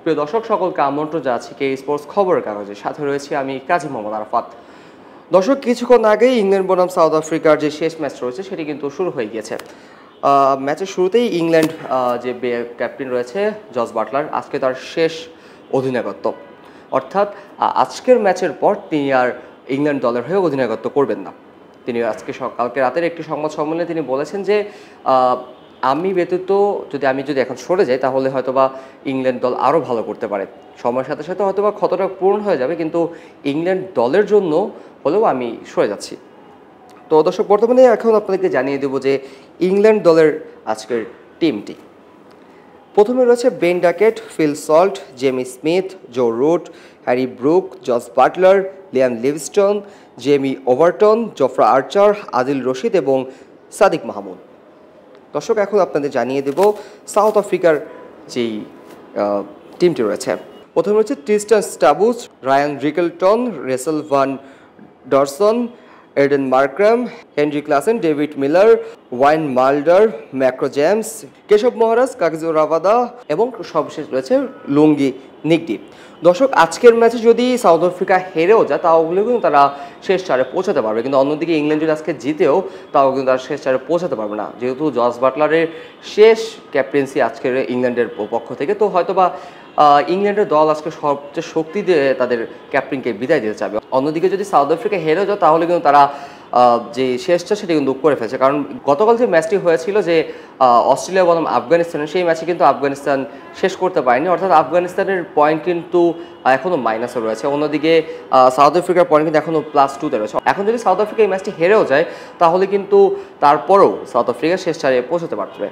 প্রিয় দর্শক সকলকে আমন্ত্রণ জানাচ্ছি কে স্পোর্টস খবরের কাগজের সাথে রয়েছে আমি কাজী মোহাম্মদ আরাফাত। দর্শক কিছুক্ষণ আগেই ইংল্যান্ড বনাম সাউথ আফ্রিকার যে শেষ ম্যাচ রয়েছে সেটি কিন্তু শুরু হয়ে গিয়েছে। ম্যাচের শুরুতেই ইংল্যান্ড যে ক্যাপ্টেন রয়েছে জস বাটলার আজকে তার শেষ অধিনায়কত্ব, অর্থাৎ আজকের ম্যাচের পর তিনি আর ইংল্যান্ড দলের হয়ে অধিনায়কত্ব করবেন না। তিনি আজকে কালকে রাতের একটি সংবাদ সম্মেলনে তিনি বলেছেন যে আমি ব্যতীত আমি যদি এখন সরে যাই তাহলে হয়তোবা ইংল্যান্ড দল আরও ভালো করতে পারে, সময়ের সাথে সাথে হয়তোবা ক্ষতটা পূরণ হয়ে যাবে, কিন্তু ইংল্যান্ড দলের জন্য হলেও আমি সরে যাচ্ছি। তো দর্শক বর্তমানে এখন আপনাদেরকে জানিয়ে দেবো যে ইংল্যান্ড দলের আজকের টিমটি। প্রথমে রয়েছে Ben Duckett, Phil Salt, Jamie Smith, Joe Root, Harry Brook, Jos Buttler, Liam Livingstone, Jamie Overton, Jofra Archer, Adil Rashid এবং সাদিক মাহমুদ। দর্শক এখন আপনাদের জানিয়ে দেব সাউথ আফ্রিকার যেই টিমটি রয়েছে। প্রথমে রয়েছে Tristan Stubbs, Ryan Rickelton, Rassie van Dussen, Aiden Markram, Heinrich Klaasen, David Miller, Wiaan Mulder, ম্যাক্রো Jansen, Keshav Maharaj, Kagiso Rabada এবং সর্বশেষ রয়েছে লুঙ্গি নিগডি। দর্শক আজকের ম্যাচে যদি সাউথ আফ্রিকা হেরেও যায় তাহলে কিন্তু তারা শেষ চারে পৌঁছাতে পারবে, কিন্তু অন্যদিকে ইংল্যান্ড যদি আজকে জিতেও তাও কিন্তু তারা শেষ চারে পৌঁছাতে পারবে না, যেহেতু জস বাটলারের শেষ ক্যাপ্টেন্সি আজকের ইংল্যান্ডের পক্ষ থেকে। তো হয়তোবা ইংল্যান্ডের দল আজকে সবচেয়ে শক্তি দিয়ে তাদের ক্যাপ্টেনকে বিদায় দিতে চাবে। অন্যদিকে যদি সাউথ আফ্রিকা হেরেও যায় তাহলে কিন্তু তারা যে শেষটা সেটা কিন্তু করে ফেলছে, কারণ গতকাল যে ম্যাচটি হয়েছিল যে অস্ট্রেলিয়া বনাম আফগানিস্তানের, সেই ম্যাচে কিন্তু আফগানিস্তান শেষ করতে পারেনি, অর্থাৎ আফগানিস্তানের পয়েন্ট কিন্তু এখনও মাইনাসে রয়েছে। অন্যদিকে সাউথ আফ্রিকার পয়েন্ট কিন্তু এখনও +2-তে রয়েছে। এখন যদি সাউথ আফ্রিকা এই ম্যাচটি হেরেও যায় তাহলে কিন্তু তারপরেও সাউথ আফ্রিকা শেষ চারে পৌঁছাতে পারবে।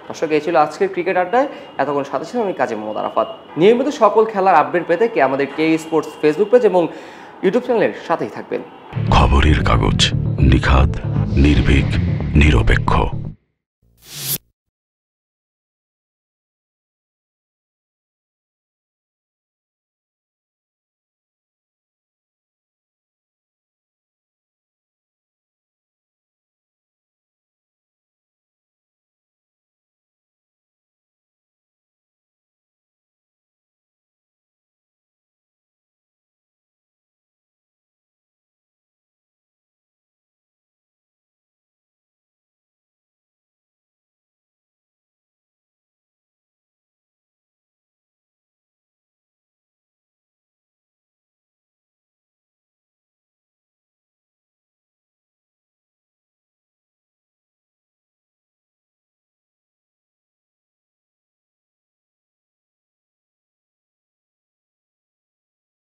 দর্শক এই ছিল আজকের ক্রিকেট আড্ডায়, এতক্ষণ সাথে ছিলাম আমি কাজী মোহাম্মদ আরাফাত। নিয়মিত সকল খেলার আপডেট পেতে আমাদের কে স্পোর্টস ফেসবুক পেজ এবং ইউটিউব চ্যানেলের সাথেই থাকবেন। খবরের কাগজ, নিখাত, নির্ভীক, নিরপেক্ষ।